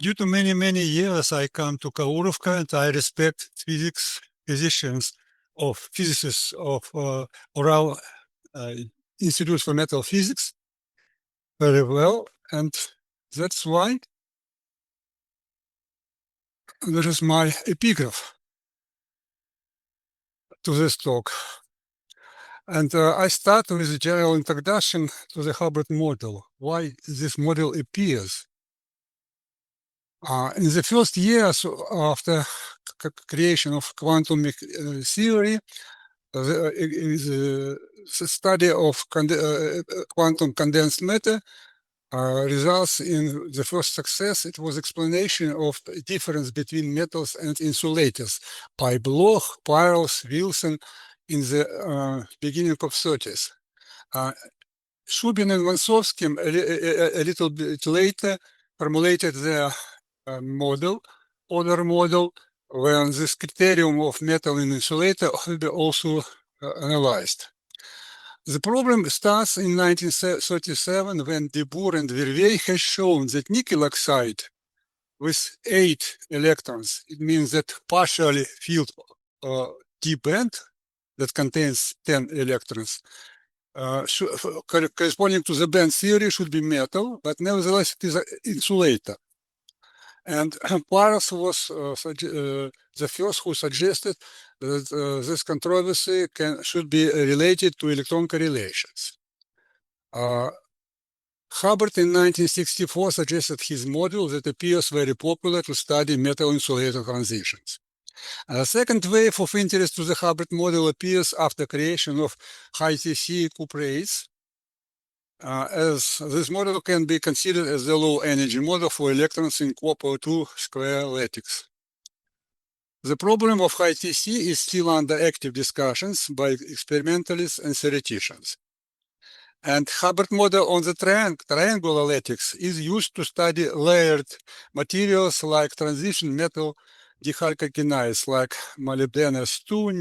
Due to many years, I come to Kourovka and I respect physicists of Oral Institute for Metal Physics very well, and that's why there is my epigraph to this talk. And I start with a general introduction to the Hubbard model, why this model appears. In the first years after creation of quantum theory, the study of quantum condensed matter results in the first success. It was explanation of the difference between metals and insulators by Bloch, Peierls, Wilson in the beginning of 30s. Shubin and Vansovsky a little bit later formulated their model, other model, when this criterion of metal in insulator will be also analyzed. The problem starts in 1937 when De Boer and Verwey has shown that nickel oxide with 8 electrons, it means that partially filled d band that contains 10 electrons, corresponding to the band theory should be metal, but nevertheless it is an insulator. And Peierls was the first who suggested that this controversy should be related to electron correlations. Hubbard in 1964 suggested his model that appears very popular to study metal-insulator transitions. A second wave of interest to the Hubbard model appears after creation of high-TC cuprates, as this model can be considered as the low-energy model for electrons in copper-2 square lattice. The problem of high TC is still under active discussions by experimentalists and theoreticians. And Hubbard model on the triangular lattice is used to study layered materials like transition metal dehalcogenase, like molybdenum-2,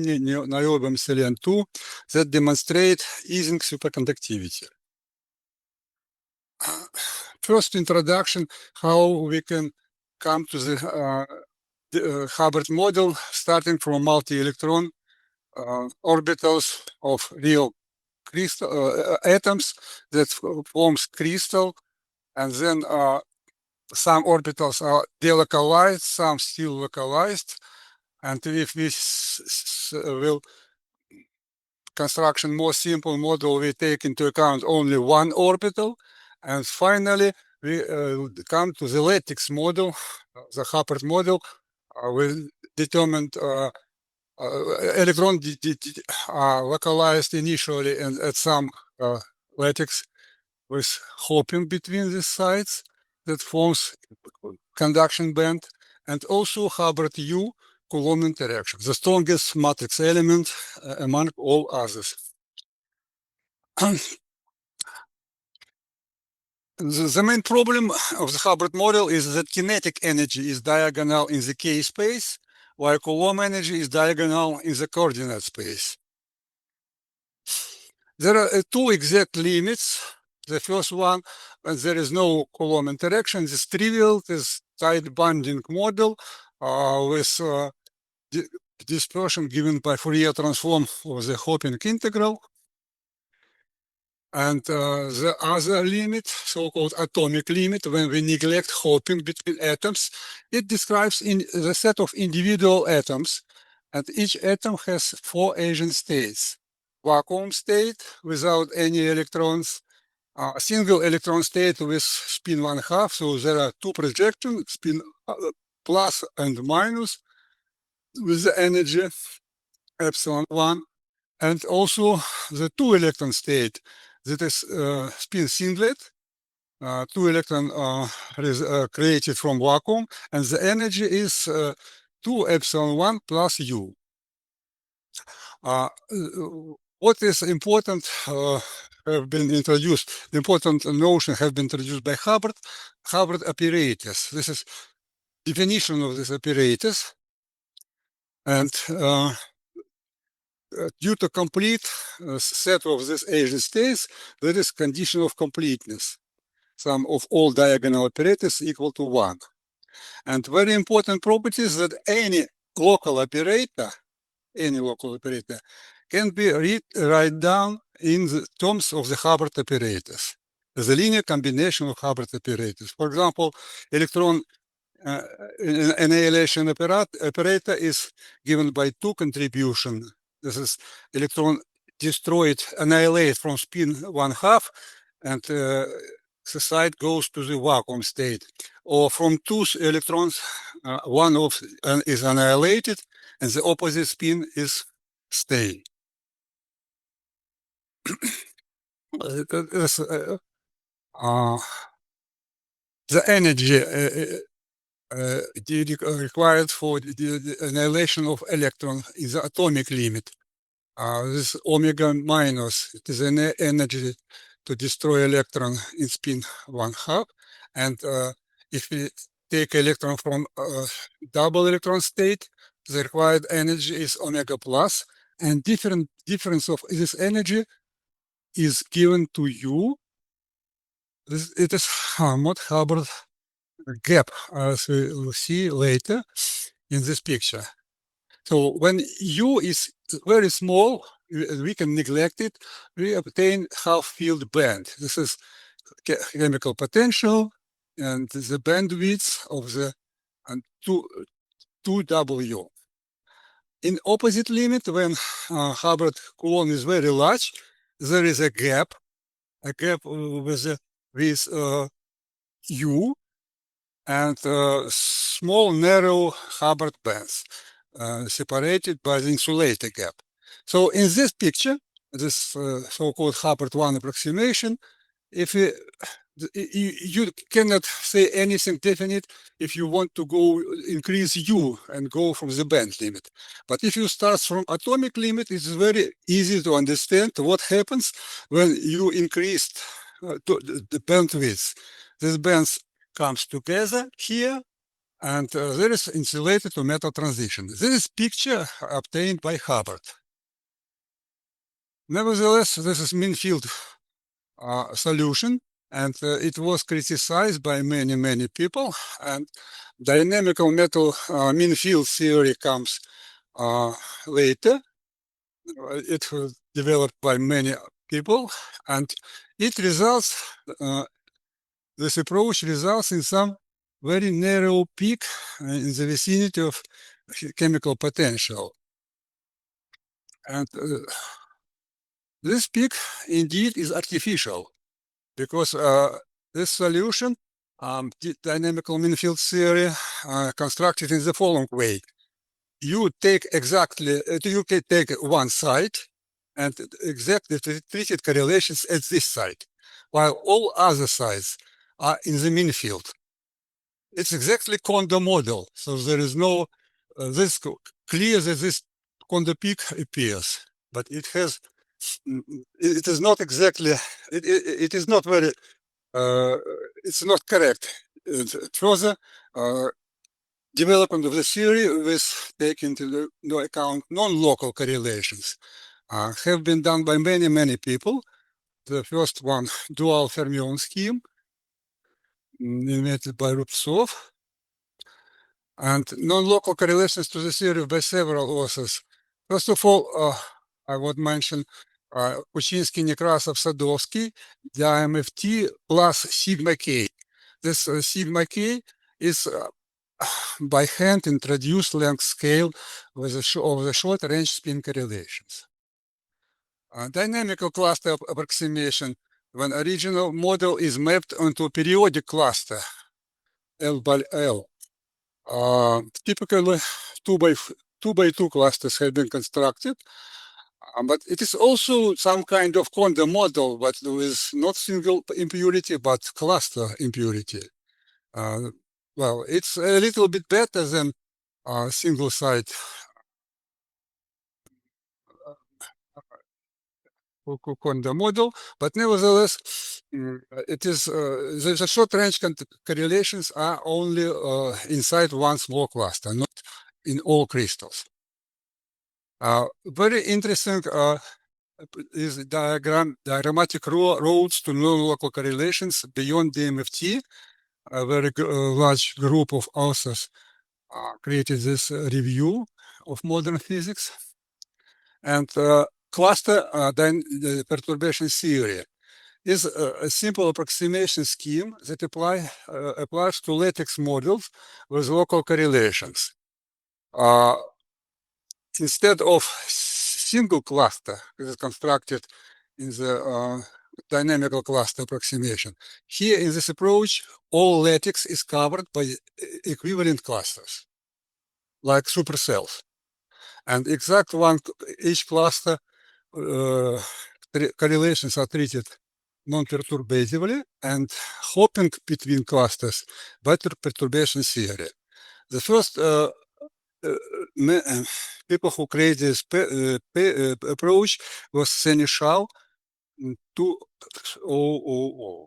niobium-selenium-2, that demonstrate easing superconductivity. First introduction, how we can come to the Hubbard model, starting from multi-electron orbitals of real crystal atoms that forms crystal, and then some orbitals are delocalized, some still localized, and if we will construction more simple model, we take into account only one orbital, and finally we come to the lattice model, the Hubbard model. We determined electrons are localized initially and at some lattice with hopping between these sites that forms conduction band, and also Hubbard U Coulomb interaction, the strongest matrix element among all others. The main problem of the Hubbard model is that kinetic energy is diagonal in the K space, while Coulomb energy is diagonal in the coordinate space. There are two exact limits. The first one, when there is no Coulomb interaction, is trivial, this tight bonding model with dispersion given by Fourier transform of the hopping integral. And the other limit, so-called atomic limit, when we neglect hopping between atoms, it describes in the set of individual atoms, and each atom has 4 agent states. Vacuum state without any electrons, a single electron state with spin 1/2, so there are 2 projections, spin plus and minus, with the energy epsilon 1, and also the 2 electron state, that is spin singlet, 2 electrons created from vacuum, and the energy is 2 epsilon 1 plus U. What is important have been introduced, the important notion have been introduced by Hubbard operators. This is definition of these operators, and due to complete set of these agent states, there is condition of completeness. Sum of all diagonal operators equal to 1. And very important property is that any local operator can be write down in the terms of the Hubbard operators, the linear combination of Hubbard operators. For example, electron annihilation operator is given by two contributions. This is electron destroyed, annihilate from spin 1/2, and the side goes to the vacuum state. Or from two electrons, one of is annihilated, and the opposite spin is stay. The energy required for the annihilation of electron is the atomic limit. This omega minus, it is an energy to destroy electron in spin 1/2. And if we take electron from double electron state, the required energy is omega plus, and difference of this energy is given to you. It is Hubbard gap, as we will see later in this picture. So when U is very small, we can neglect it. We obtain half-field band. This is chemical potential and the bandwidth of the 2W. In opposite limit, when Hubbard Coulomb is very large, there is a gap with U and small narrow Hubbard bands separated by the insulator gap. So in this picture, this so-called Hubbard 1 approximation, if you cannot say anything definite if you want to go increase U and go from the band limit. But if you start from atomic limit, it's very easy to understand what happens when you increase the bandwidth. These bands comes together here, and there is insulated to metal transition. This is picture obtained by Hubbard. Nevertheless, this is mean field solution, and it was criticized by many people. And dynamical metal mean field theory comes later. It was developed by many people, and it results. This approach results in some very narrow peak in the vicinity of chemical potential. And this peak indeed is artificial because this solution, dynamical mean field theory, constructed in the following way. You can take one side and exactly treat it correlations at this side, while all other sides are in the mean field. It's exactly Kondo model, so there is no this clear that this Kondo peak appears, but it has it is not exactly it is not very it's not correct. Further development of the theory with taking into account non-local correlations have been done by many people. The first one, dual fermion scheme, invented by Rubtsov, and non-local correlations to the theory by several authors. First of all, I would mention Kuchinsky, Nekrasov, Sadovsky, the IMFT plus sigma k. This sigma k is by hand introduced length scale with the short range spin correlations. Dynamical cluster approximation, when original model is mapped onto a periodic cluster, L by L. Typically, 2x2 clusters have been constructed, but it is also some kind of Kondo model, but with not single impurity, but cluster impurity. Well, it's a little bit better than single site Kondo model, but nevertheless, it is the short range correlations are only inside one small cluster, not in all crystals. Very interesting is diagrammatic roads to non-local correlations beyond DMFT. a very large group of authors created this review of modern physics. And cluster perturbation theory is a simple approximation scheme that applies to lattice models with local correlations. Instead of single cluster that is constructed in the dynamical cluster approximation, here in this approach, all lattice is covered by equivalent clusters, like supercells. And each cluster correlations are treated non-perturbatively, and hopping between clusters by perturbation theory. The first people who created this approach was Seneschal in 2000.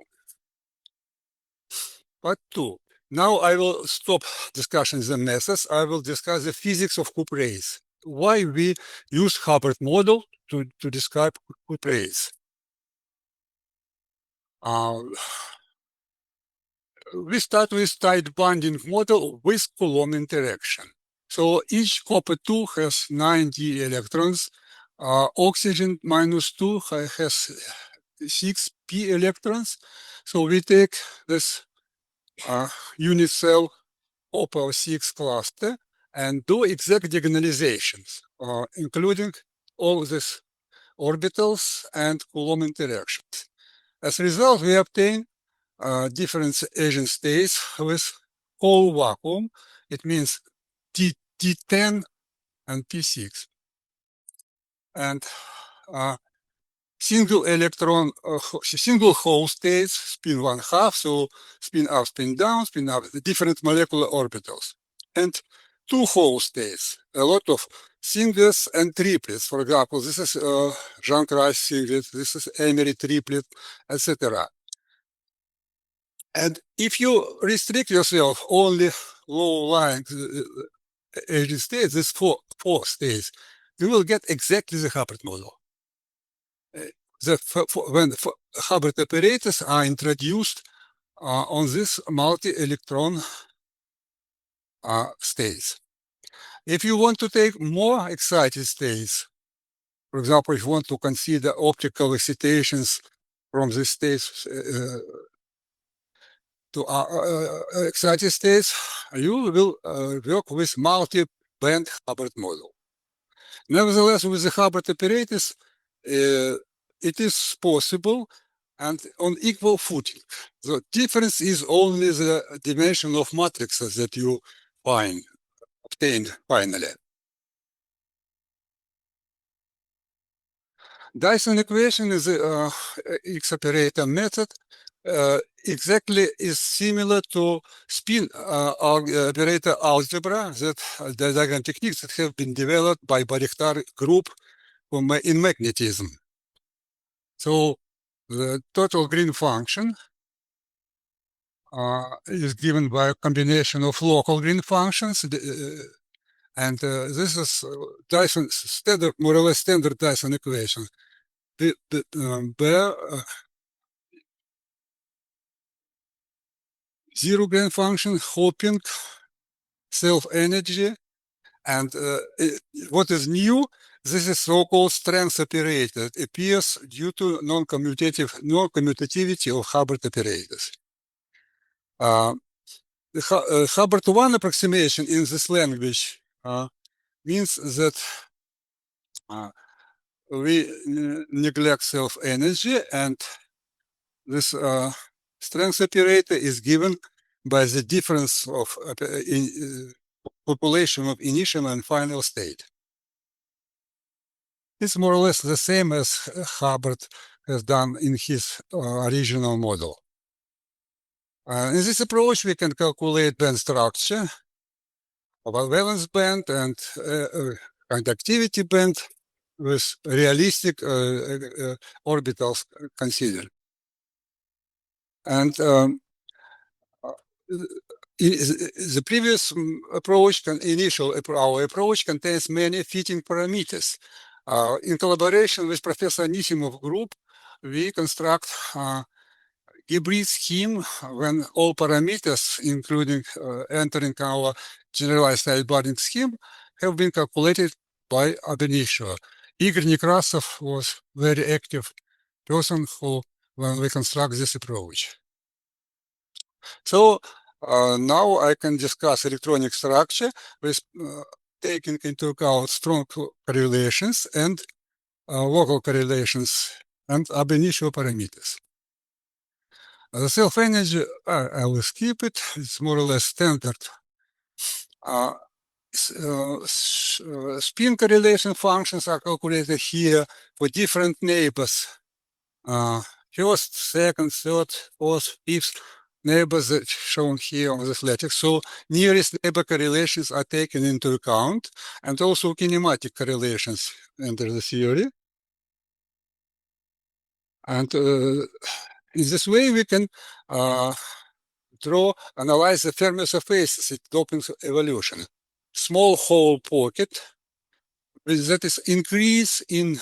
Part 2. Now I will stop discussing the methods. I will discuss the physics of Hooke rays. Why we use Hubbard model to describe Hooke rays. We start with tight bonding model with Coulomb interaction. So each copper 2 has 9d electrons. Oxygen -2 has 6p electrons. So we take this unit cell copper 6 cluster and do exact diagonalizations, including all these orbitals and Coulomb interactions. As a result, we obtain differentiation states with whole vacuum. It means T10 and P6. And single electron, single hole states, spin 1/2, so spin up, spin down, spin up, the different molecular orbitals. And two hole states, a lot of singles and triplets. For example, this is Jean-Christ singlet, this is Emery triplet, etc. And if you restrict yourself only low-lying agent states, these four states, you will get exactly the Hubbard model. When Hubbard operators are introduced on this multi-electron states. If you want to take more excited states, for example, if you want to consider optical excitations from these states to excited states, you will work with multi-band Hubbard model. Nevertheless, with the Hubbard operators, it is possible and on equal footing. The difference is only the dimension of matrices that you obtained finally. Dyson equation is the X operator method. Exactly is similar to spin operator algebra, that the diagram techniques that have been developed by Barichtar group in magnetism. So the total green function is given by a combination of local green functions, and this is Dyson standard, more or less standard Dyson equation. Zero green function, hopping, self-energy, and what is new, this is so-called strength operator. It appears due to non-commutativity of Hubbard operators. The Hubbard 1 approximation in this language means that we neglect self-energy, and this strength operator is given by the difference of population of initial and final state. It's more or less the same as Hubbard has done in his original model. In this approach, we can calculate band structure of a valence band and conductivity band with realistic orbitals considered. And the previous approach, our approach contains many fitting parameters. In collaboration with Professor Anisimov group, we construct hybrid scheme when all parameters, including entering our generalized Hubbard scheme, have been calculated by ab initio. Igor Nekrasov was very active person who, when we construct this approach. So now I can discuss electronic structure with taking into account strong correlations and local correlations and ab initio parameters. The self-energy, I will skip it. It's more or less standard. Spin correlation functions are calculated here for different neighbors. First, second, third, fourth, fifth neighbors that shown here on this lattice. So nearest neighbor correlations are taken into account, and also kinematic correlations enter the theory. And in this way, we can analyze the Fermi surfaces at doping evolution. Small hole pocket that is increase in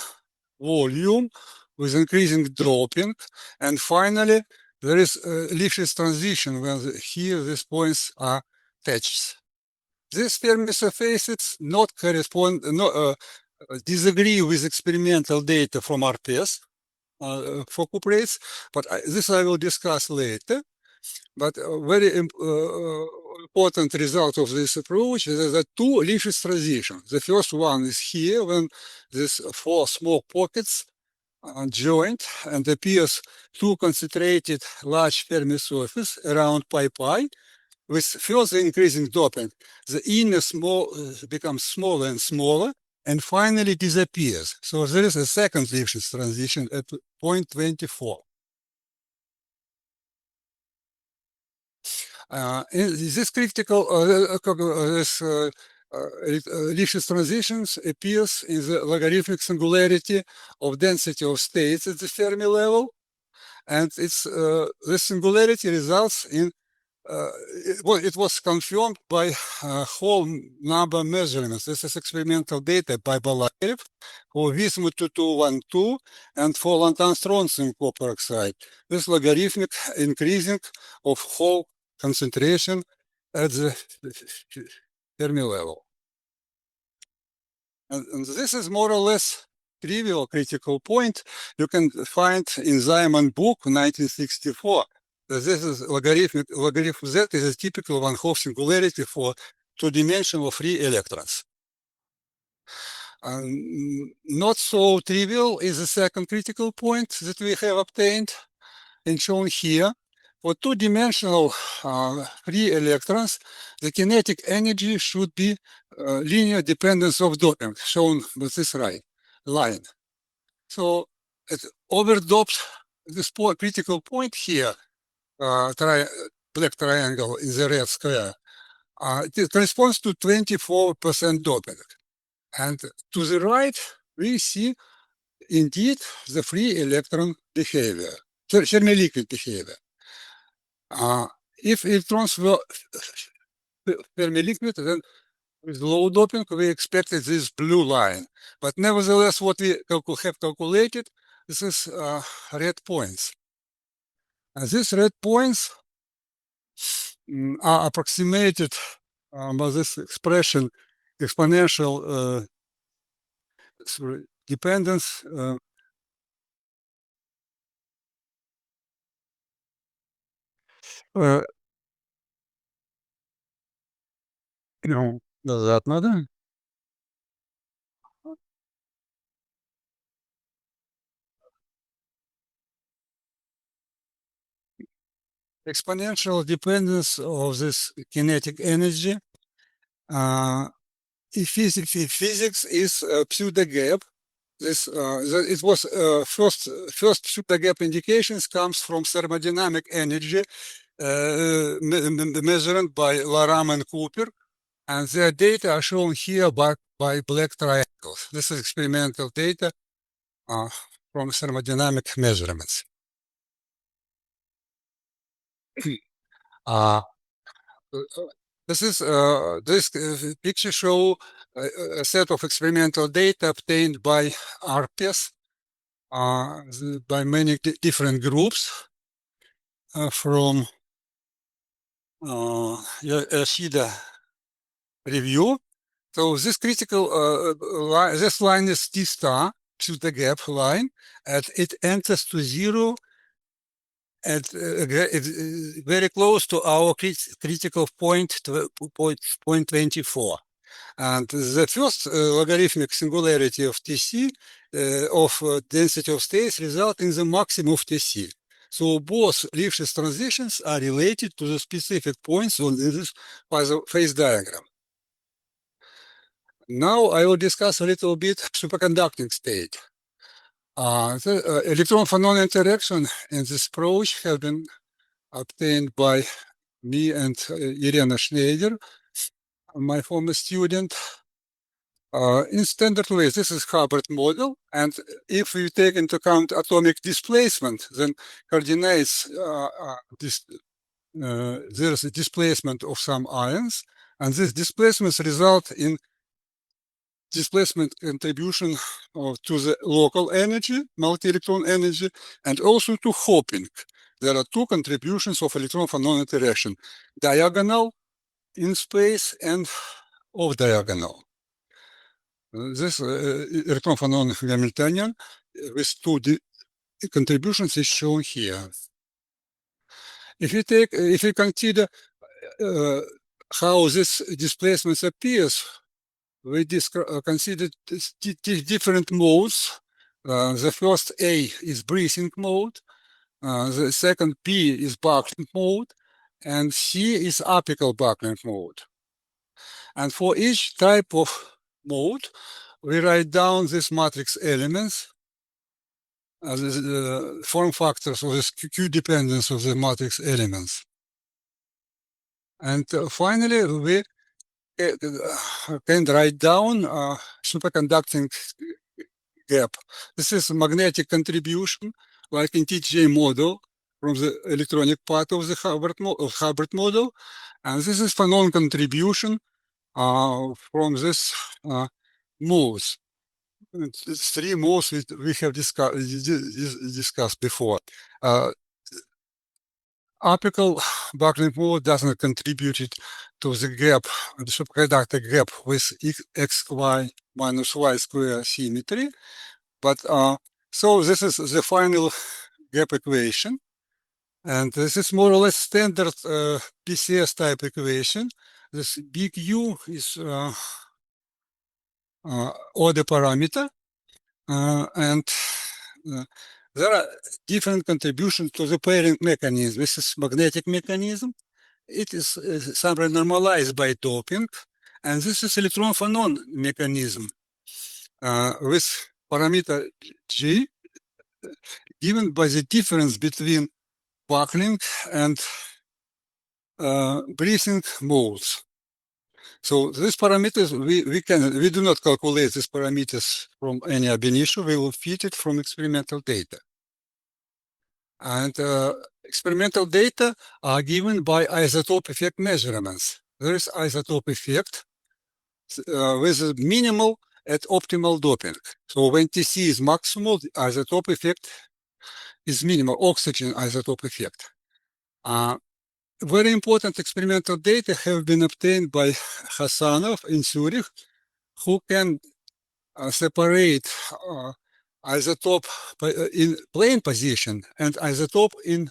volume with increasing doping, and finally there is a Lipschitz transition when here these points are touched. These Fermi surfaces not correspond, disagree with experimental data from RPS for cuprates, but this I will discuss later. But a very important result of this approach is that two Lipschitz transitions. The first one is here when these four small pockets joint and appears two concentrated large Fermi surface around pi pi with further increasing doping. The inner becomes smaller and smaller and finally disappears. So there is a second Lipschitz transition at point 24. This critical Lipschitz transitions appears in the logarithmic singularity of density of states at the Fermi level, and this singularity results in it was confirmed by whole number measurements. This is experimental data by Balayev for Vismut 2212 and for lanthan strontium copper oxide. This logarithmic increasing of whole concentration at the Fermi level. And this is more or less trivial critical point you can find in Zeiman book 1964. This is logarithm Z is a typical Van Hoff singularity for two-dimensional free electrons. Not so trivial is the second critical point that we have obtained and shown here. For two-dimensional free electrons, the kinetic energy should be linear dependence of doping, shown with this line. So it overdoped this critical point here, black triangle in the red square. It corresponds to 24% doping. And to the right, we see indeed the free electron behavior, Fermi-liquid behavior. If electrons were Fermi-liquid, then with low doping, we expected this blue line. But nevertheless, what we have calculated, this is red points. And these red points are approximated by this expression, exponential dependence. Назад надо. Exponential dependence of this kinetic energy. If physics is a pseudo gap. It was first pseudo gap indications comes from thermodynamic energy measured by Laram and Cooper, and their data are shown here by black triangles. This is experimental data from thermodynamic measurements. This picture show a set of experimental data obtained by RPS by many different groups. from Yoshida review. So this critical line, this line is T star, the gap line, and it enters to zero at very close to our critical point, point 24. And the first logarithmic singularity of Tc of density of states result in the maximum of Tc. So both Lipschitz transitions are related to the specific points on this phase diagram. Now I will discuss a little bit superconducting state. The electron-phonon interaction in this approach have been obtained by me and Irina Schneider, my former student. In standard way, this is Hubbard model, and if we take into account atomic displacement, then coordinates there's a displacement of some ions, and these displacements result in displacement contribution to the local energy, multi-electron energy, and also to hopping. There are two contributions of electron-phonon interaction, diagonal in space and off-diagonal. This electron-phonon Hamiltonian with two contributions is shown here. If you consider how this displacement appears, we considered different modes. The first A is breathing mode, the second B is buckling mode, and C is apical buckling mode. And for each type of mode, we write down these matrix elements, the form factors of this Q dependence of the matrix elements. And finally, we can write down superconducting gap. This is magnetic contribution, like in TJ model from the electronic part of the Hubbard model. And this is phonon contribution from this modes. It's three modes we have discussed before. Apical buckling mode doesn't contribute to the gap, the superconductor gap with XY minus Y square symmetry. But so this is the final gap equation. And this is more or less standard PCS type equation. This big U is order parameter. And there are different contributions to the pairing mechanism. This is magnetic mechanism. It is somewhat normalized by doping. And this is electron-phonon mechanism with parameter G given by the difference between buckling and breathing modes. So these parameters, we do not calculate these parameters from any ab initio. We will fit it from experimental data. And experimental data are given by isotope effect measurements. There is isotope effect with a minimal at optimal doping. So when Tc is maximal, the isotope effect is minimal, oxygen isotope effect. Very important experimental data have been obtained by Hasanov in Zurich, who can separate isotope in plane position and isotope in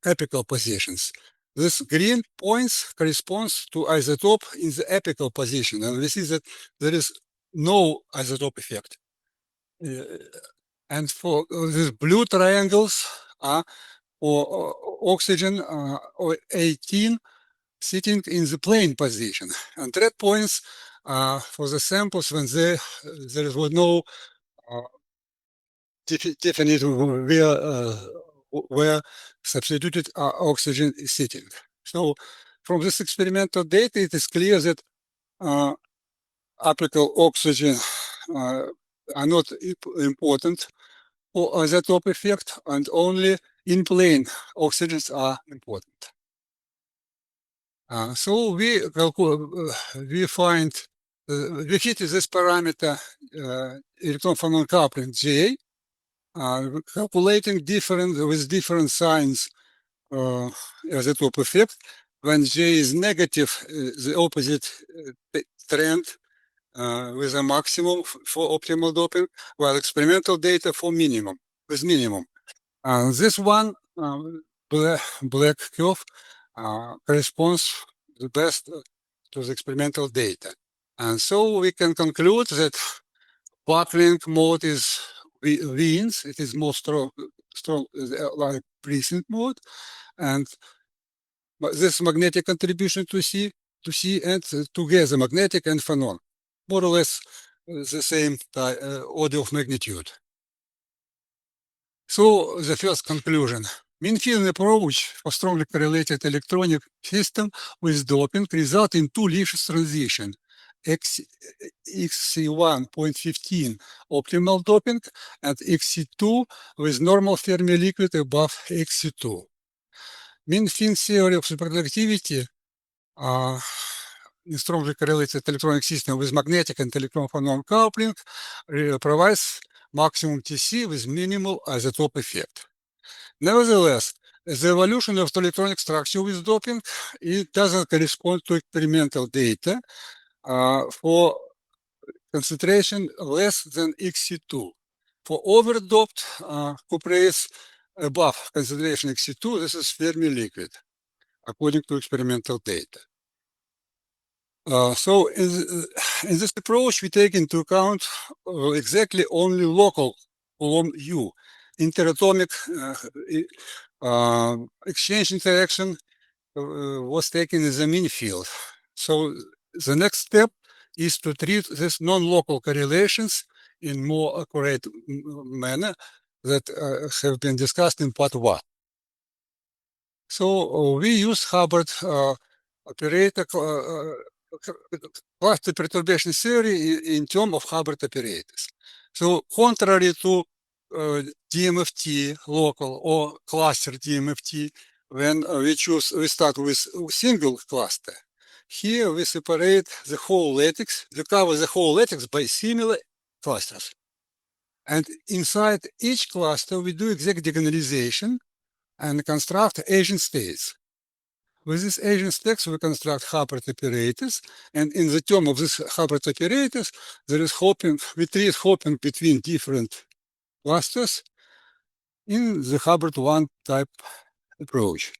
apical positions. This green points corresponds to isotope in the apical position, and we see that there is no isotope effect. And for these blue triangles are for oxygen or 18 sitting in the plane position, and red points for the samples when there was no definite where substituted oxygen is sitting. So from this experimental data, it is clear that apical oxygen are not important for isotope effect, and only in plane oxygens are important. So we find we fit this parameter electron-phonon coupling J calculating with different signs as a top effect. When J is negative, the opposite trend with a maximum for optimal doping, while experimental data for minimum, with minimum. This one, black curve, corresponds the best to the experimental data. And so we can conclude that buckling mode wins. It is more strong like precinct mode, and this magnetic contribution to C and together magnetic and phonon, more or less the same order of magnitude. So the first conclusion. Mean field approach for strongly correlated electronic system with doping result in two Lipschitz transition. XC1.15 optimal doping and XC2 with normal Fermi liquid above XC2. Mean field theory of superconductivity in strongly correlated electronic system with magnetic and electron phonon coupling provides maximum TC with minimal isotope effect. Nevertheless, the evolution of the electronic structure with doping, it doesn't correspond to experimental data for concentration less than XC2. For overdoped cuprates above concentration XC2, this is Fermi liquid, according to experimental data. So in this approach, we take into account exactly only local Coulomb U. Interatomic exchange interaction was taken in the mean field. So the next step is to treat these non-local correlations in more accurate manner that have been discussed in part 1. So we use Hubbard operator cluster perturbation theory in terms of Hubbard operators. So contrary to DMFT local or cluster DMFT, when we start with a single cluster. Here we separate the whole lattice, we cover the whole lattice by similar clusters. And inside each cluster, we do exact diagonalization and construct agent states. With these agent states, we construct Hubbard operators, and in the term of these Hubbard operators, there is hopping, we treat hopping between different clusters in the Hubbard 1 type approach.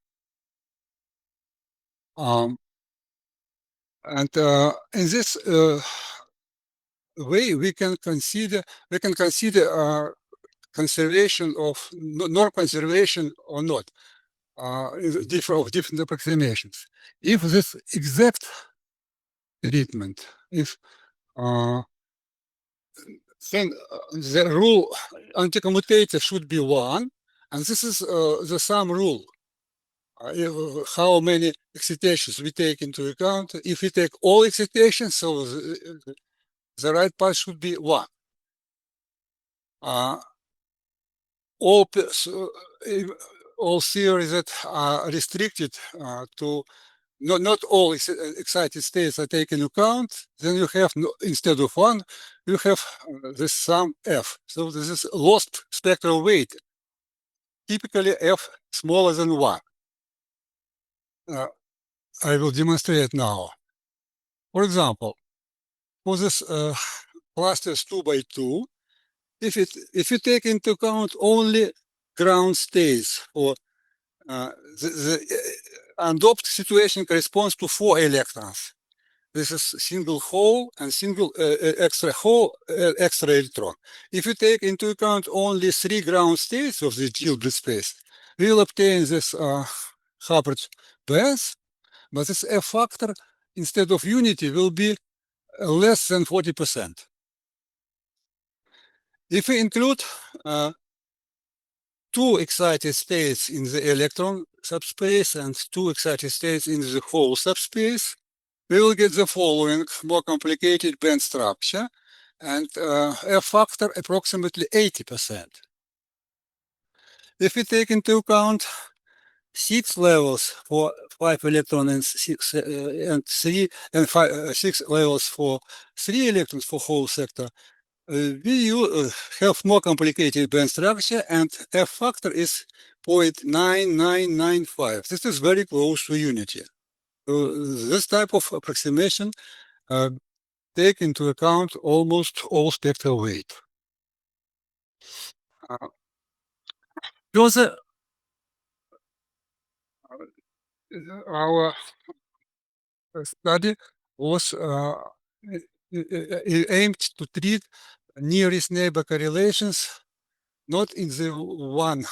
And in this way, we can consider conservation of norm conservation or not. Different approximations. If this exact treatment, if then the rule anti-commutative should be 1, and this is the sum rule. How many excitations we take into account. If we take all excitations, so the right part should be 1. All theories that are restricted to not all excited states are taken into account, then you have, instead of 1, you have this sum F. So this is lost spectral weight. Typically F smaller than 1. I will demonstrate now. For example, for this clusters 2 by 2, if you take into account only ground states, or the undoped situation corresponds to 4 electrons. This is single hole and single extra hole, extra electron. If you take into account only 3 ground states of the Hilbert space, we will obtain this Hubbard bands, but this F factor, instead of unity, will be less than 40%. If we include 2 excited states in the electron subspace and 2 excited states in the hole subspace, we will get the following more complicated band structure and F factor approximately 80%. If we take into account 6 levels for 5 electrons and 6 levels for 3 electrons for whole sector, we have more complicated band structure, and F factor is 0.9995. This is very close to unity. So this type of approximation take into account almost all spectral weight. Joseph, Our study was aimed to treat nearest neighbor correlations, not in the one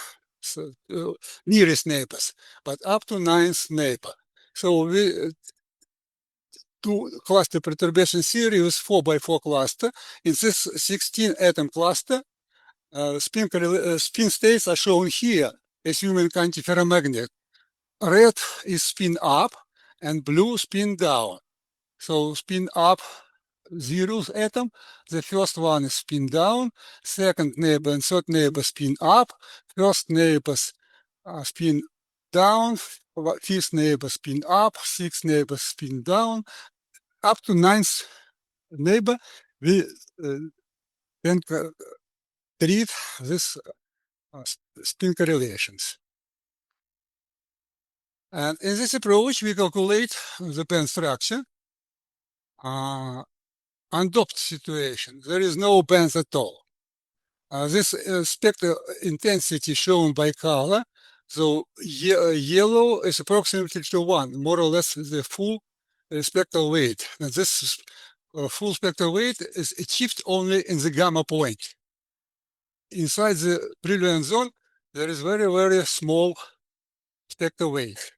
nearest neighbors, but up to ninth neighbor. So we do cluster perturbation series 4 by 4 cluster. In this 16 atom cluster, spin states are shown here, assuming antiferromagnet. Red is spin up and blue spin down. So spin up zeroth atom, the first one is spin down, second neighbor and third neighbor spin up, first neighbors spin down, fifth neighbor spin up, sixth neighbor spin down, up to ninth neighbor, we then treat this spin correlations. And in this approach, we calculate the band structure. Undoped situation, there is no bands at all. This spectral intensity shown by color, so yellow is approximately to 1, more or less the full spectral weight. And this full spectral weight is achieved only in the gamma point. Inside the brilliant zone, there is very, very small spectral weight.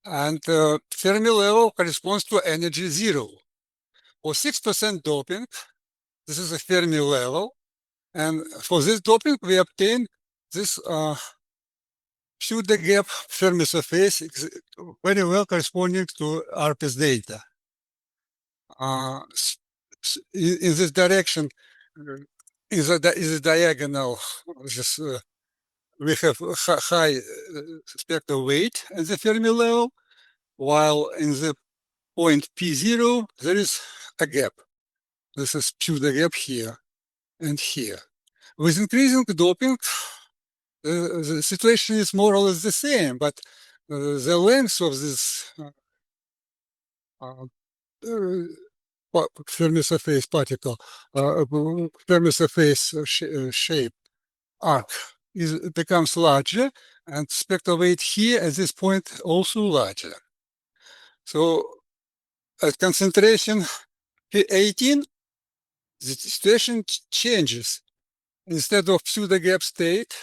And Fermi level corresponds to energy 0. For 6% doping, this is a Fermi level. And for this doping, we obtain this pseudo-gap Fermi surface very well corresponding to RPS data. In this direction, in the diagonal, we have high spectral weight at the Fermi level, while in the point P0, there is a gap. This is pseudo-gap here and here. With increasing doping, the situation is more or less the same, but the length of this Fermi surface particle, Fermi surface shape arc becomes larger, and spectral weight here at this point also larger. So at concentration P18, the situation changes. Instead of pseudo-gap state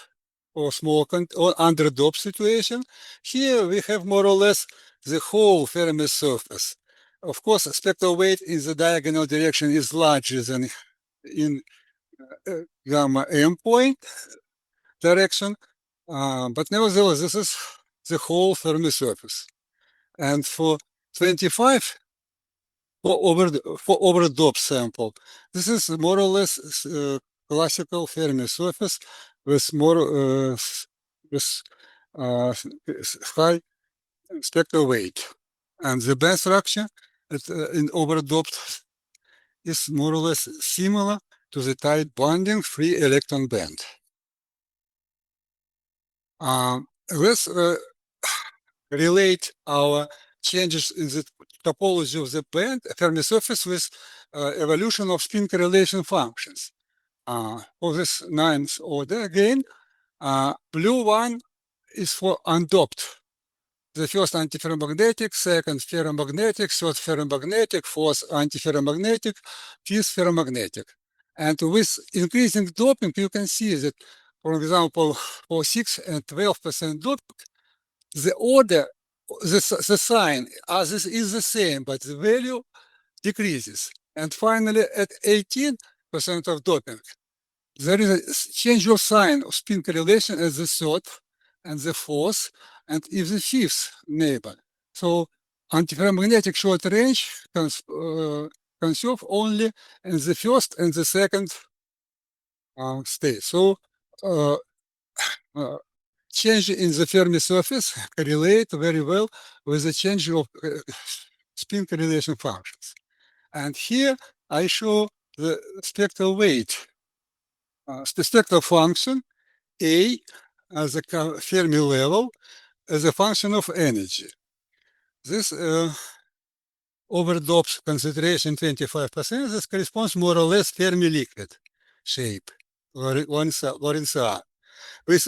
or small or underdoped situation, here we have more or less the whole Fermi surface. Of course, spectral weight in the diagonal direction is larger than in gamma M point direction, but nevertheless, this is the whole Fermi surface. And for 25, for overdoped sample, this is more or less classical Fermi surface with more with high spectral weight, and the band structure in overdoped is more or less similar to the tight bonding free electron band. Let's relate our changes in the topology of the band Fermi surface with evolution of spin correlation functions. For this ninth order again, blue one is for undoped. The first antiferromagnetic, second ferromagnetic, third ferromagnetic, fourth antiferromagnetic, fifth ferromagnetic. And with increasing doping, you can see that, for example, for 6 and 12% doping, the order, the sign this is the same, but the value decreases. And finally, at 18% of doping, there is a change of sign of spin correlation at the third and the fourth, and if the fifth neighbor. So antiferromagnetic short range conserve only in the first and the second state. So change in the Fermi surface correlate very well with the change of spin correlation functions. And here I show the spectral weight, the spectral function A as a Fermi level as a function of energy. This overdoped concentration 25%, this corresponds more or less Fermi liquid shape, Lorentzian, with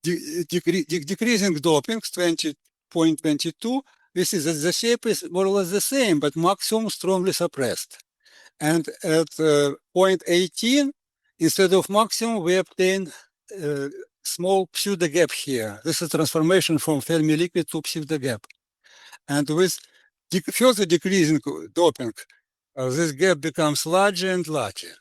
decreasing doping 20.22. We see that the shape is more or less the same, but maximum strongly suppressed. And at point 18, instead of maximum, we obtain small pseudo gap here. This is transformation from Fermi liquid to pseudo gap. And with further decreasing doping, this gap becomes larger and larger.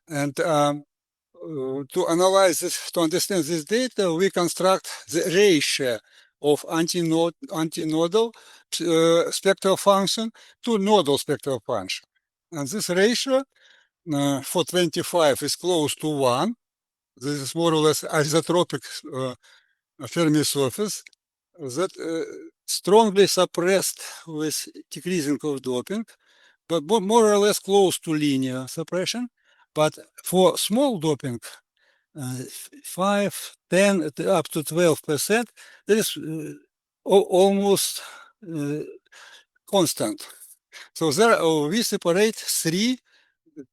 And to analyze this, to understand this data, we construct the ratio of antinodal spectral function to nodal spectral function. And this ratio for 25 is close to 1. This is more or less isotropic Fermi surface that strongly suppressed with decreasing of doping, but more or less close to linear suppression. But for small doping, 5, 10, up to 12%, that is almost constant. So there we separate 3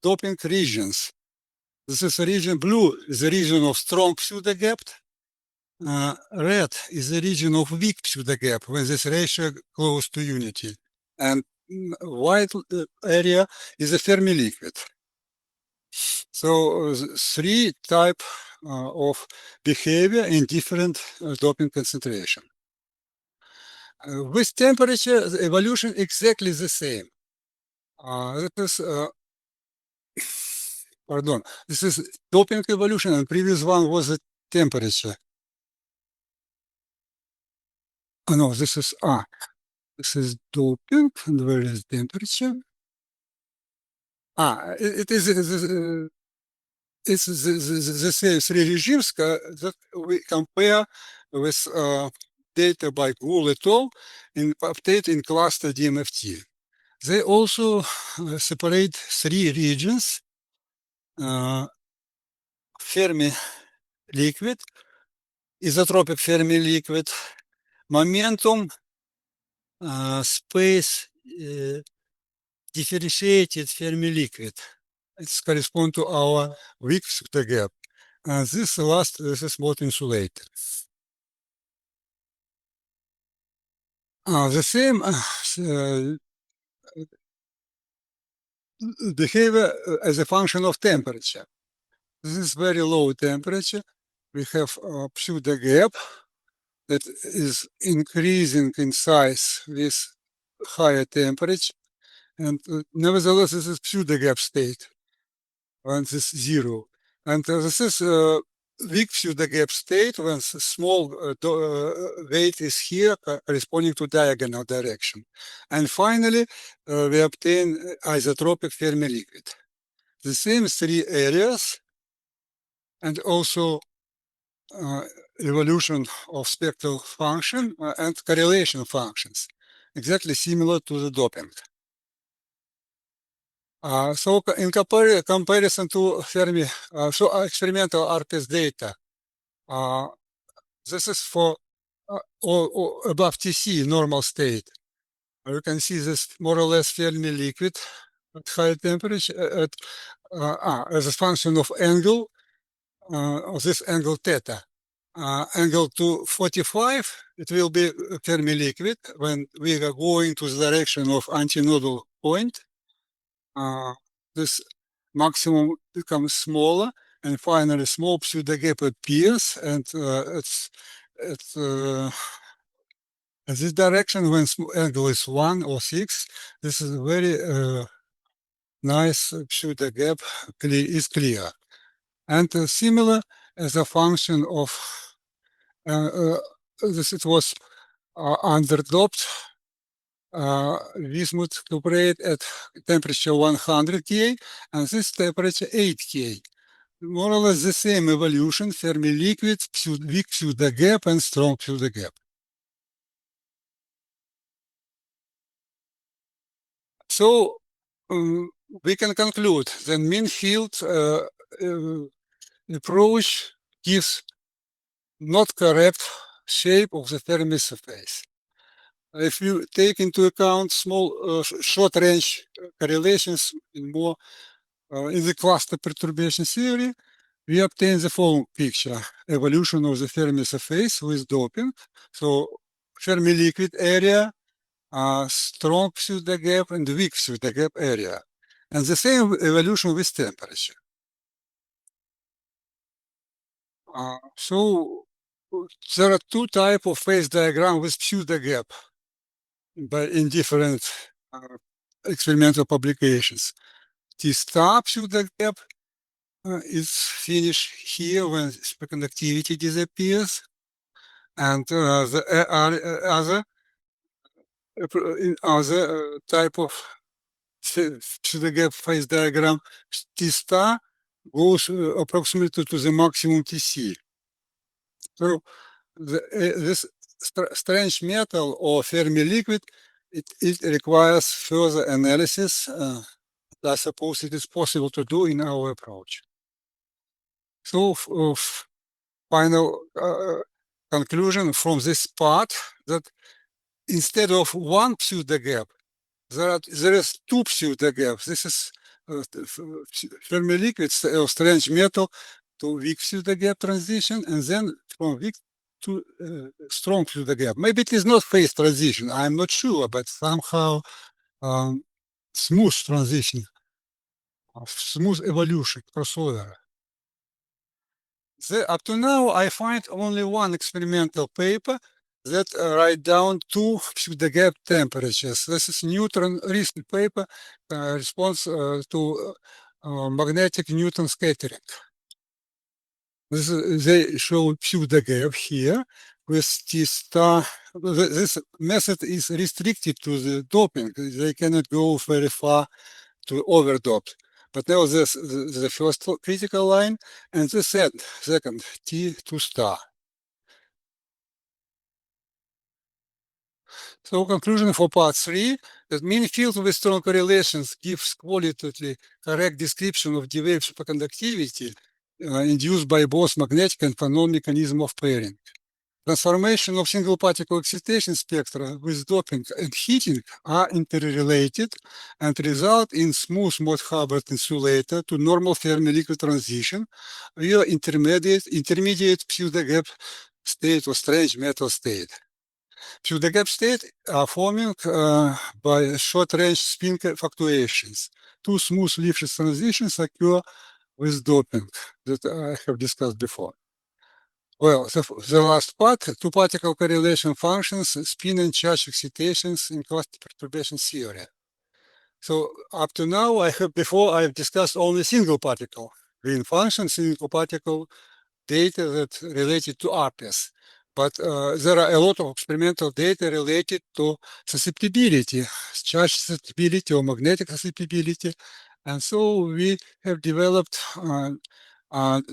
doping regions. This is a region, blue is the region of strong pseudo gap. Red is the region of weak pseudo gap when this ratio close to unity. And white area is a Fermi liquid. So 3 type of behavior in different doping concentration. With temperature, the evolution exactly the same. That is pardon, this is doping evolution, and previous one was the temperature. Oh, no, this is doping, and where is temperature? It's the same 3 regimes that we compare with data by Gould et al. Obtained in cluster DMFT. They also separate 3 regions: Fermi liquid, isotropic Fermi liquid, momentum space differentiated Fermi liquid. It corresponds to our weak pseudo gap. And this is not insulated. The same behavior as a function of temperature. This is very low temperature. We have a pseudo gap that is increasing in size with higher temperature. And nevertheless, this is pseudo gap state when this is 0. And this is weak pseudo gap state when small weight is here corresponding to diagonal direction. And finally, we obtain isotropic Fermi liquid. The same 3 areas, and also evolution of spectral function and correlation functions, exactly similar to the doping. So in comparison to Fermi, experimental RPS data, this is for or above TC normal state. You can see this more or less Fermi liquid at high temperature as a function of angle of this angle theta. Angle to 45, it will be Fermi liquid when we are going to the direction of antinodal point. This maximum becomes smaller, and finally small pseudo gap appears, and it's in this direction when angle is 1 or 6. This is a very nice pseudo gap is clear, and similar as a function of this. It was underdoped bismuth cuprate at temperature 100 K, and this temperature 8 K. More or less the same evolution: Fermi liquid, weak pseudo gap, and strong pseudo gap. So we can conclude the mean field approach gives not correct shape of the Fermi surface. If you take into account small short-range correlations in the cluster perturbation theory, we obtain the following picture: evolution of the Fermi surface with doping. So Fermi liquid area, strong pseudo gap and weak pseudo gap area, and the same evolution with temperature. So there are two types of phase diagram with pseudo gap, but in different uh, experimental publications. The star pseudo gap is finished here when superconductivity disappears, and the other type of pseudo gap phase diagram, T star goes approximately to the maximum TC. So this strange metal or Fermi liquid, it requires further analysis. I suppose it is possible to do in our approach. So final conclusion from this part that instead of one pseudo gap, there is two pseudo gaps. This is Fermi liquids or strange metal to weak pseudo gap transition, and then from weak to strong pseudo gap. Maybe it is not phase transition. I'm not sure, but somehow smooth transition, smooth evolution, crossover. Up to now, I find only one experimental paper that write down two pseudo gap temperatures. This is Newton recent paper, response to magnetic Newton scattering. They show pseudo gap here with T star. This method is restricted to the doping. They cannot go very far to overdope. But now this the first critical line and the second T2 star. So conclusion for part 3, that mean field with strong correlations gives qualitatively correct description of D-wave superconductivity induced by both magnetic and phonon mechanism of pairing. Transformation of single particle excitation spectra with doping and heating are interrelated and result in smooth mode Hubbard insulator to normal Fermi liquid transition via intermediate pseudo gap state or strange metal state. Pseudo gap state are forming by short range spin fluctuations. Two smooth Lifshitz transitions occur with doping that I have discussed before. Well, the last part, two particle correlation functions, spin and charge excitations in cluster perturbation theory. So up to now, I've discussed only single particle green function, single particle data that related to RPS. But there are a lot of experimental data related to susceptibility, charge susceptibility or magnetic susceptibility. And so we have developed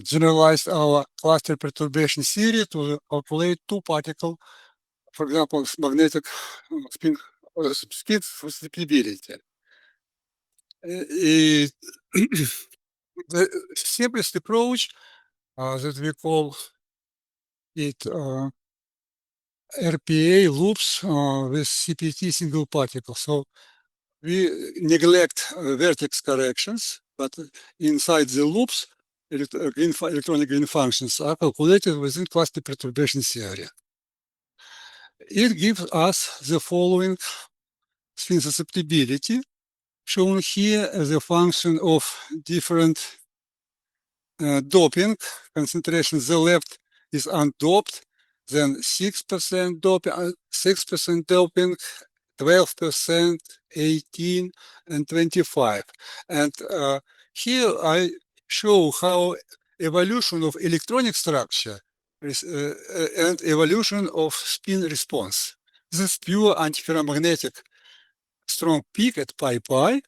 generalized our cluster perturbation theory to calculate two particle, for example, magnetic spin susceptibility. The simplest approach that we call it RPA loops with CPT single particle. So we neglect vertex corrections, but inside the loops, electronic green functions are calculated within cluster perturbation theory. It gives us the following spin susceptibility, shown here as a function of different doping concentration. The left is undoped, then 6% doping, 6% doping, 12%, 18, and 25. And here I show how evolution of electronic structure and evolution of spin response. This is pure antiferromagnetic strong peak at pi pi.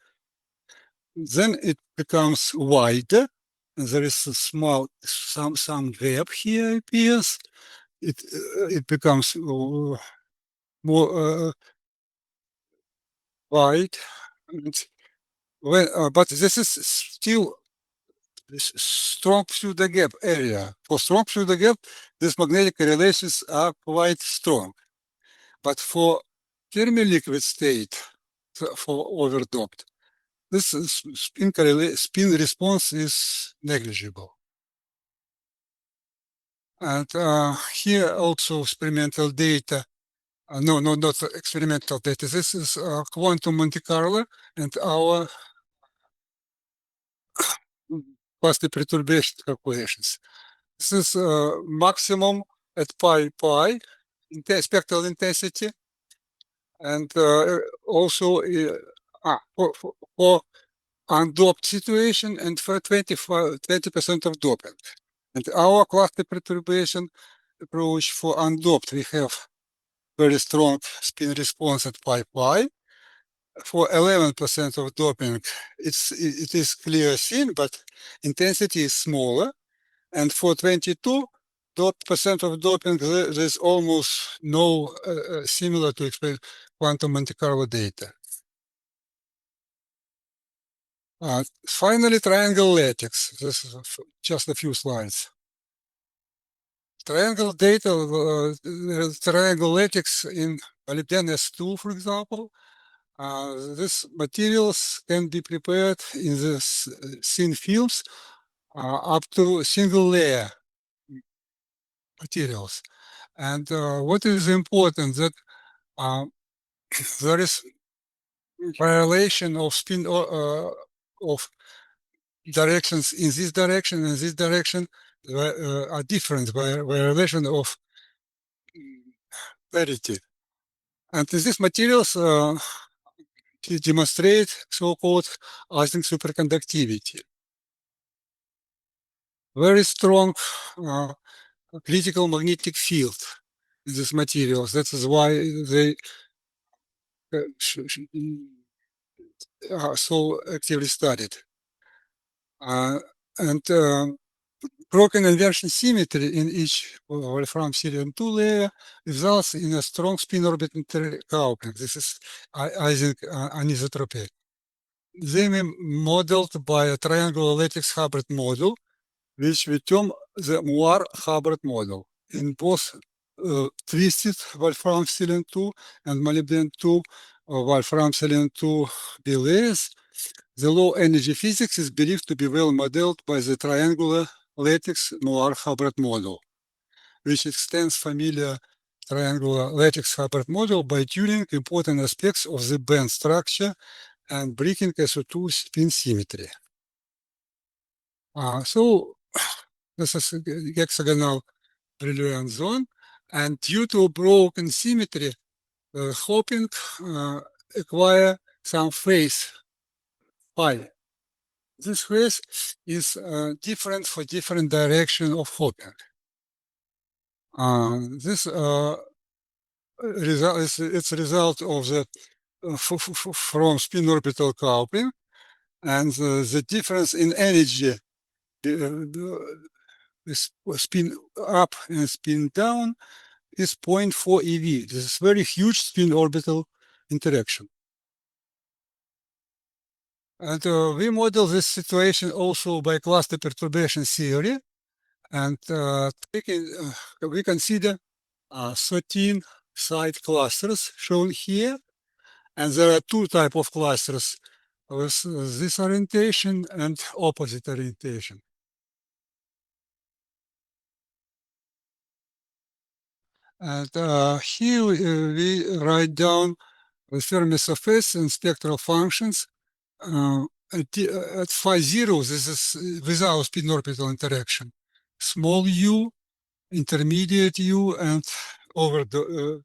Then it becomes wider, and there is a small some gap here appears. It becomes more wide. But this is still strong pseudo gap area. For strong pseudo gap, these magnetic correlations are quite strong. But for semi-liquid state, for overdoped, this spin response is negligible. And here also experimental data. No, not experimental data. This is quantum Monte Carlo and our cluster perturbation calculations. This is maximum at pi spectral intensity, and also for undoped situation and for 20% of doping. And our cluster perturbation approach for undoped, we have very strong spin response at pi. For 11% of doping, it is clear seen, but intensity is smaller. And for 22% of doping, there's almost no similar to quantum Monte Carlo data. Finally, triangle lattice. This is just a few slides. Triangle data, triangle lattice in molybdenum S2, for example. These materials can be prepared in the thin films up to single layer materials. And what is important that there is violation of spin of directions in this direction and this direction are different violation of parity. And these materials demonstrate so-called Ising superconductivity. Very strong critical magnetic field in these materials. That is why they are so actively studied. And broken inversion symmetry in each Wolfram Sirion 2 layer results in a strong spin orbit intercoupling. This is Ising anisotropy. They were modeled by a triangular lattice Hubbard model, which we term the Moir-Hubbard model. In both twisted Wolfram Sirion 2 and molybdenum 2 Wolfram Sirion 2 B layers, the low energy physics is believed to be well modeled by the triangular lattice Moir-Hubbard model, which extends familiar triangular lattice Hubbard model by tuning important aspects of the band structure and breaking SO2 spin symmetry. So this is a hexagonal brilliant zone, and due to broken symmetry, hopping acquire some phase pi. This phase is different for different direction of hopping. This result is it's a result of the from spin orbital coupling, and the difference in energy spin up and spin down is 0.4 eV. This is very huge spin orbital interaction. And we model this situation also by cluster perturbation theory. And we consider 13 side clusters shown here. And there are two types of clusters with this orientation and opposite orientation. And here we write down the Fermi surface and spectral functions. At phi 0, this is without spin orbital interaction. Small u, intermediate u, and over the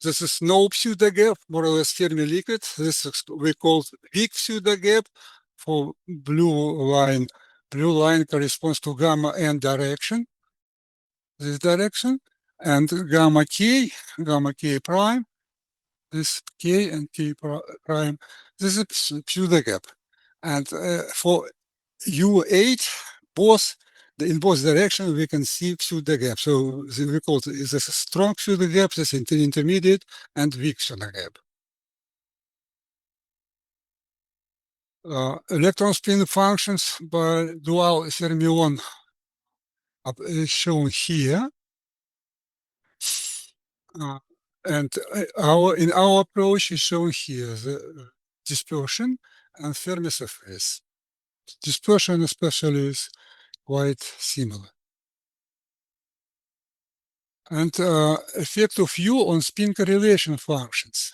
this is no pseudo gap, more or less Fermi liquid. This is we call weak pseudo gap for blue line. Blue line corresponds to gamma n direction, this direction, and gamma k prime, this k and k prime, this is pseudo gap. And for U8, in both directions, we can see pseudo gap. So we call this a strong pseudo gap, this intermediate, and weak pseudo gap. Electron spin functions by dual fermion is shown here. And in our approach is shown here the dispersion and Fermi surface. Dispersion especially is quite similar. And effect of U on spin correlation functions.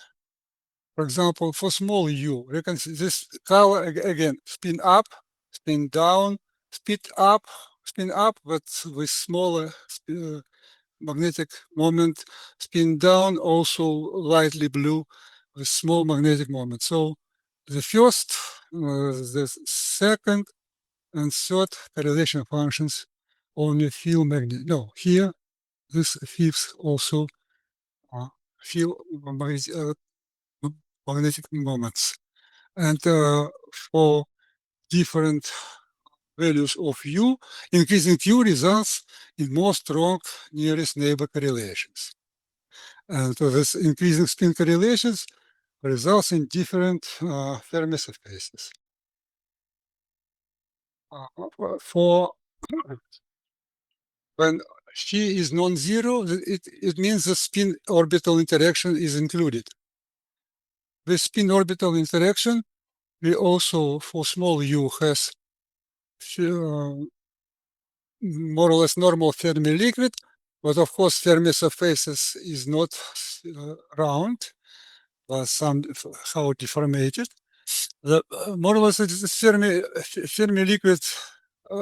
For example, for small u, you can see this color again, spin up, spin down, spin up, but with smaller magnetic moment, spin down, also lightly blue with small magnetic moment. So the first, the second, and third correlation functions only feel magnetic. No, here this fifth also feel magnetic moments. And for different values of u, increasing u results in more strong nearest neighbor correlations. And this increasing spin correlations results in different Fermi surfaces. For when phi is non-zero, it means the spin orbital interaction is included. With spin orbital interaction, we also, for small u, has more or less normal Fermi liquid, but of course Fermi surfaces is not round, but somehow deformated. More or less it's Fermi liquid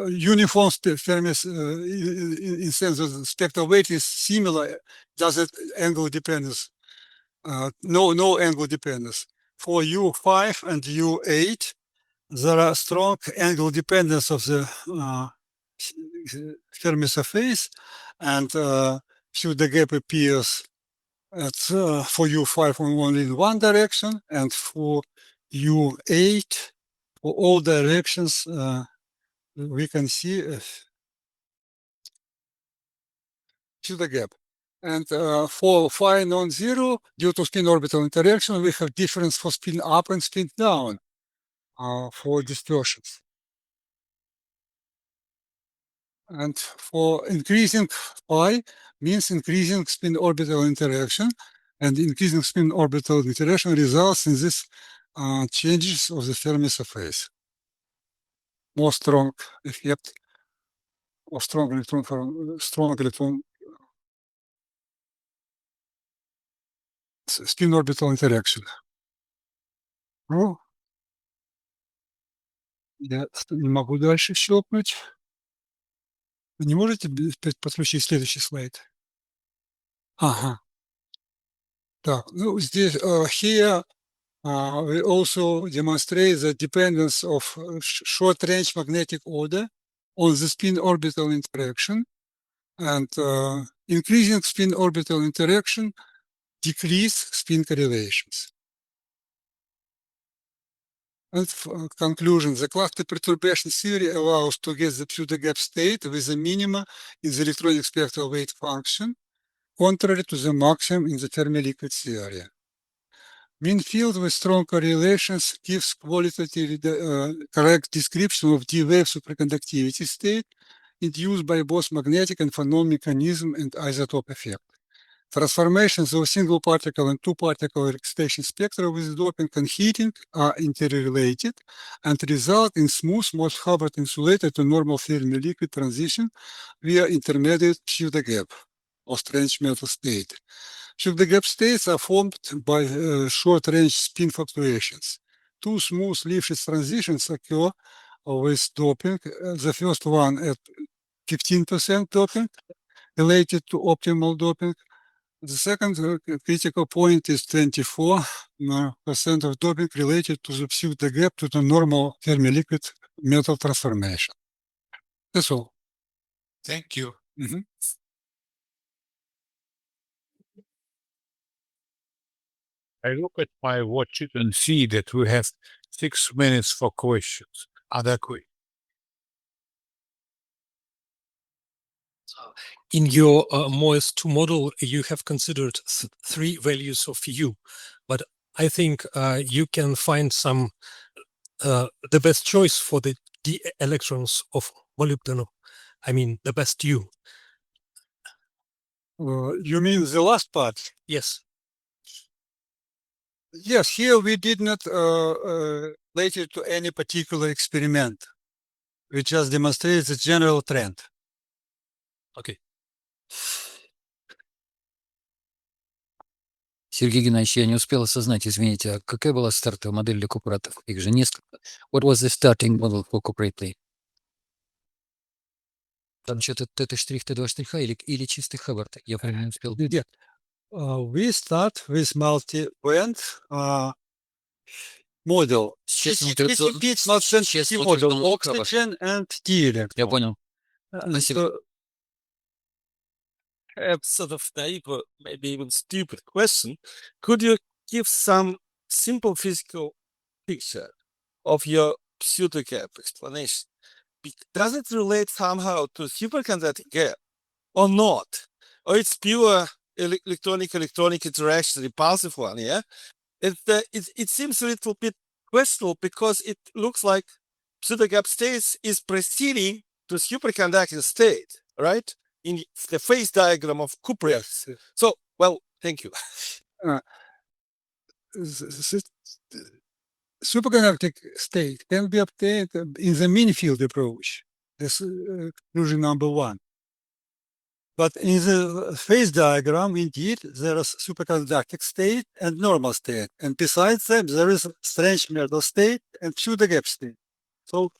uniform Fermi in sense of the spectral weight is similar, does it angle dependence? No angle dependence. For U5 and U8, there are strong angle dependence of the Fermi surface, and the gap appears at, for U5 only in one direction, and for U8, for all directions, we can see the gap. And for phi non-zero, due to spin orbital interaction, we have difference for spin up and spin down for dispersions. And for increasing phi means increasing spin orbital interaction, and increasing spin orbital interaction results in this changes of the Fermi surface. More strong effect of strong electron spin orbital interaction. Ну, я не могу дальше щелкнуть. Вы не можете подключить следующий слайд? Ага. Так, ну здесь here we also demonstrate the dependence of short-range magnetic order on the spin orbital interaction, and increasing spin orbital interaction decrease spin correlations. And conclusion, the cluster perturbation theory allows to get the pseudo-gap state with a minima in the electronic spectral weight function, contrary to the maximum in the Fermi liquid theory. Mean field with strong correlations gives qualitatively correct description of D-wave superconductivity state induced by both magnetic and phonon mechanism and isotope effect. Transformations of single particle and two particle excitation spectra with doping and heating are interrelated and result in smooth, most Hubbard insulated to normal Fermi liquid transition via intermediate pseudo-gap or strange metal state. Pseudo-gap states are formed by short-range spin fluctuations. Two smooth Lifshitz transitions occur with doping. The first one at 15% doping related to optimal doping. The second critical point is 24% of doping related to the pseudo-gap to the normal Fermi liquid metal transformation. That's all. Thank you. I look at my watch and see that we have 6 minutes for questions. Other questions? In your MOES2 model, you have considered three values of U, but I think you can find some the best choice for the d electrons of molybdenum. I mean, the best U. You mean the last part? Yes. Yes, here we did not relate it to any particular experiment. We just demonstrated the general trend. Okay. Сергей Геннадьевич, я не успел осознать, извините, а какая была стартовая модель для купратов? Их же несколько. What was the starting model for cuprate plate? Там что-то тета-штрих, Т2 штриха или чистый Hubbard? Я правильно не успел. Yeah. We start with multi-band model. Честно, It's not sensitivity model, oxygen and T Я electron. понял. Спасибо. Sort of naive or maybe even stupid question. Could you give some simple physical picture of your pseudogap explanation? Does it relate somehow to superconducting gap or not? Or it's pure electronic interaction, repulsive one, yeah? It seems a little bit questionable because it looks like pseudogap states is preceding to superconducting state, right? In the phase diagram of cuprates. Yes. So, well, thank you. Superconducting state can be obtained in the mean field approach. This conclusion number one. But in the phase diagram, indeed, there is superconducting state and normal state. And besides them, there is strange metal state and pseudogap state. So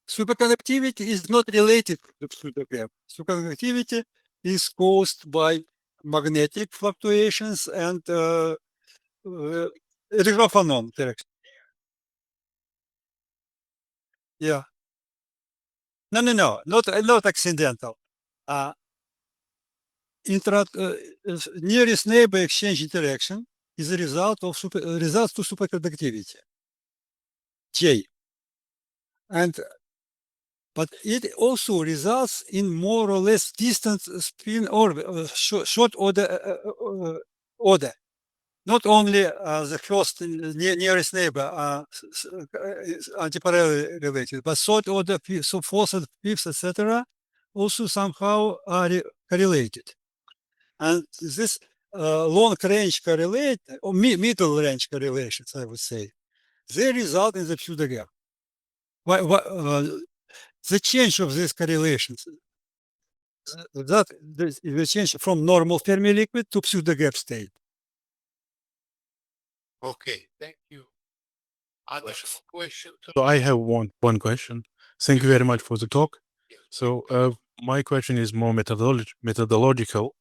superconductivity is not related to pseudogap. Superconductivity is caused by magnetic fluctuations and electrophonon direction. Yeah. No, not accidental. Nearest neighbor exchange interaction is a result of results to superconductivity, J. But it also results in more or less distant spin orbit, short order. Not only the first nearest neighbor antiparallel related, but third order, so fourth and fifth, etc., also somehow are correlated. And this long range correlate, or middle range correlations, I would say, they result in the pseudogap. The change of these correlations, that the change from normal Fermi liquid to pseudogap state. Okay, thank you. Other question? So I have one question. Thank you very much for the talk. So my question is more methodological.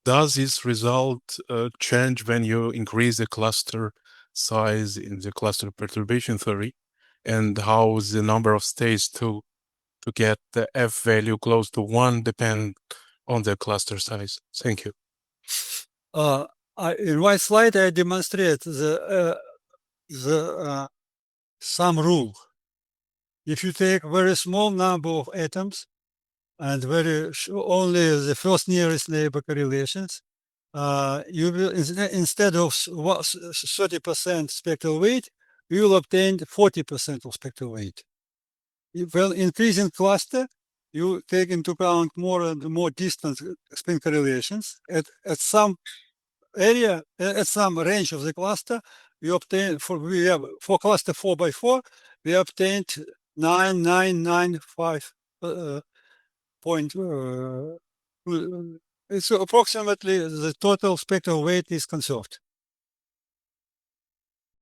Does this result change when you increase the cluster size in the cluster perturbation theory, and how the number of states to get the F value close to 1 depend on the cluster size? Thank you. In my slide, I demonstrate the sum rule. If you take very small number of atoms and only the first nearest neighbor correlations, you will, instead of 30% spectral weight, you will obtain 40% of spectral weight. Well, increasing cluster, you take into account more and more distant spin correlations. At some area, at some range of the cluster, we obtain for cluster 4x4, we obtained 9995 point. It's approximately the total spectral weight is conserved.